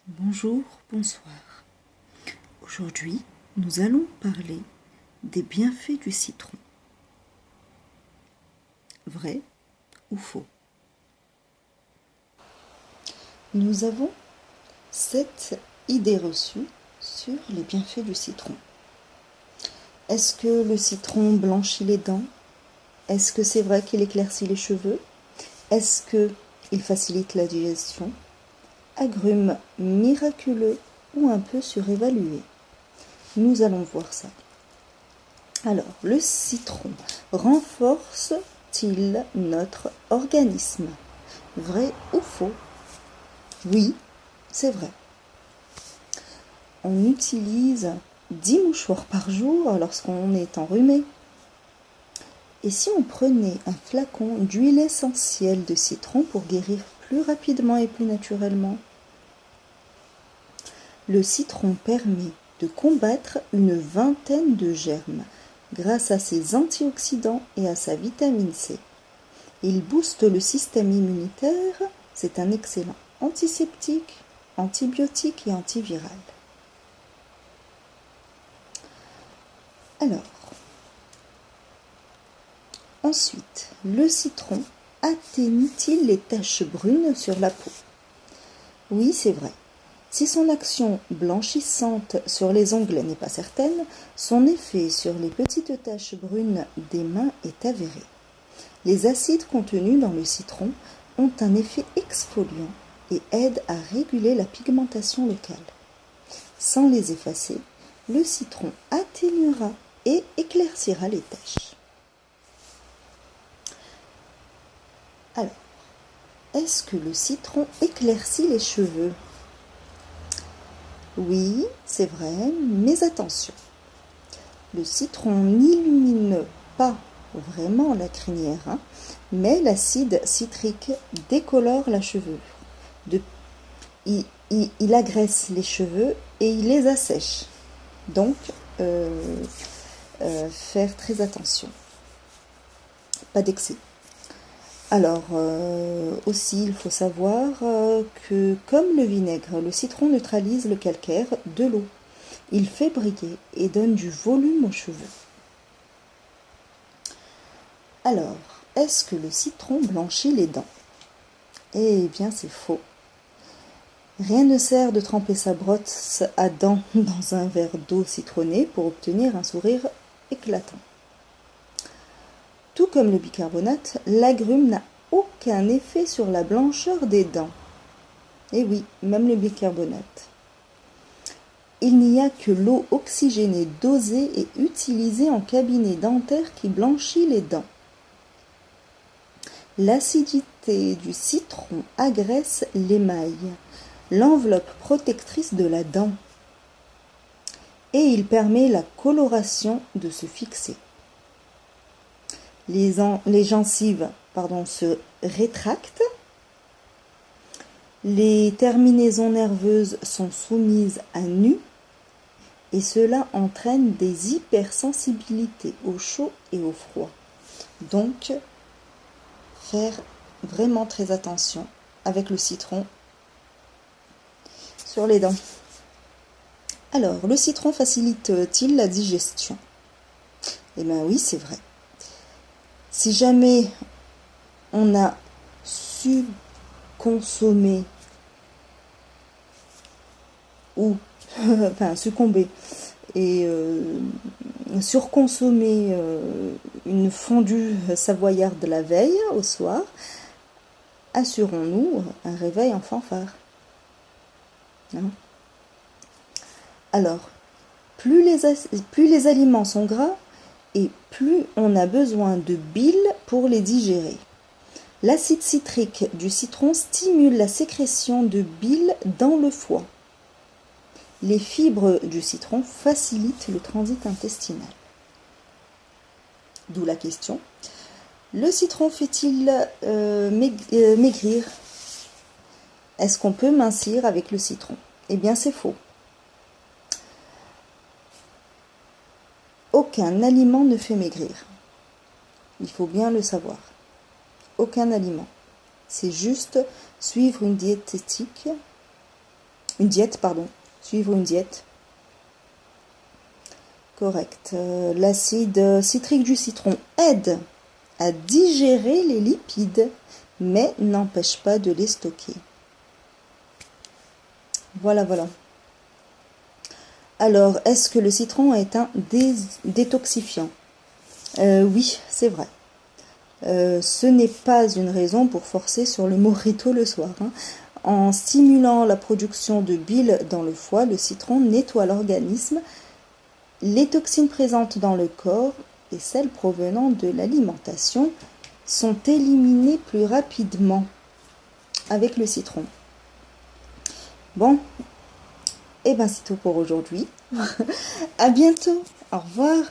Bonjour, bonsoir. Aujourd'hui, nous allons parler des bienfaits du citron. Vrai ou faux? Nous avons 7 idées reçues sur les bienfaits du citron. Est-ce que le citron blanchit les dents? Est-ce que c'est vrai qu'il éclaircit les cheveux? Est-ce qu'il facilite la digestion? Agrumes miraculeux ou un peu surévalué? Nous allons voir ça. Alors, le citron renforce-t-il notre organisme? Vrai ou faux? Oui, c'est vrai. On utilise 10 mouchoirs par jour lorsqu'on est enrhumé. Et si on prenait un flacon d'huile essentielle de citron pour guérir plus rapidement et plus naturellement? Le citron permet de combattre une vingtaine de germes grâce à ses antioxydants et à sa vitamine C. Il booste le système immunitaire, c'est un excellent antiseptique, antibiotique et antiviral. Alors, ensuite, le citron atténue-t-il les taches brunes sur la peau? Oui, c'est vrai. Si son action blanchissante sur les ongles n'est pas certaine, son effet sur les petites taches brunes des mains est avéré. Les acides contenus dans le citron ont un effet exfoliant et aident à réguler la pigmentation locale. Sans les effacer, le citron atténuera et éclaircira les taches. Alors, est-ce que le citron éclaircit les cheveux? Oui, c'est vrai, mais attention. Le citron n'illumine pas vraiment la crinière, mais l'acide citrique décolore la chevelure. Il agresse les cheveux et il les assèche. Donc, faire très attention. Pas d'excès. Alors, aussi, il faut savoir que, comme le vinaigre, le citron neutralise le calcaire de l'eau. Il fait briller et donne du volume aux cheveux. Alors, est-ce que le citron blanchit les dents? Eh bien, c'est faux. Rien ne sert de tremper sa brosse à dents dans un verre d'eau citronnée pour obtenir un sourire éclatant. Tout comme le bicarbonate, l'agrume n'a aucun effet sur la blancheur des dents. Et oui, même le bicarbonate. Il n'y a que l'eau oxygénée dosée et utilisée en cabinet dentaire qui blanchit les dents. L'acidité du citron agresse l'émail, l'enveloppe protectrice de la dent, et il permet la coloration de se fixer. Les gencives se rétractent, les terminaisons nerveuses sont soumises à nu et cela entraîne des hypersensibilités au chaud et au froid. Donc, faire vraiment très attention avec le citron sur les dents. Alors, le citron facilite-t-il la digestion? Eh bien oui, c'est vrai. Si jamais on a su consommer ou succomber et surconsommer une fondue savoyarde la veille au soir, assurons-nous un réveil en fanfare. Alors, plus les aliments sont gras, et plus on a besoin de bile pour les digérer. L'acide citrique du citron stimule la sécrétion de bile dans le foie. Les fibres du citron facilitent le transit intestinal. D'où la question, le citron fait-il maigrir? Est-ce qu'on peut mincir avec le citron? Eh bien, c'est faux. Aucun aliment ne fait maigrir. Il faut bien le savoir. Aucun aliment. C'est juste suivre une diététique Une diète, pardon. Suivre une diète. Correct. L'acide citrique du citron aide à digérer les lipides, mais n'empêche pas de les stocker. Voilà, voilà. Alors, est-ce que le citron est un détoxifiant? Oui, c'est vrai. Ce n'est pas une raison pour forcer sur le mojito le soir. En stimulant la production de bile dans le foie, le citron nettoie l'organisme. Les toxines présentes dans le corps et celles provenant de l'alimentation sont éliminées plus rapidement avec le citron. Bon, et ben c'est tout pour aujourd'hui. À bientôt. Au revoir.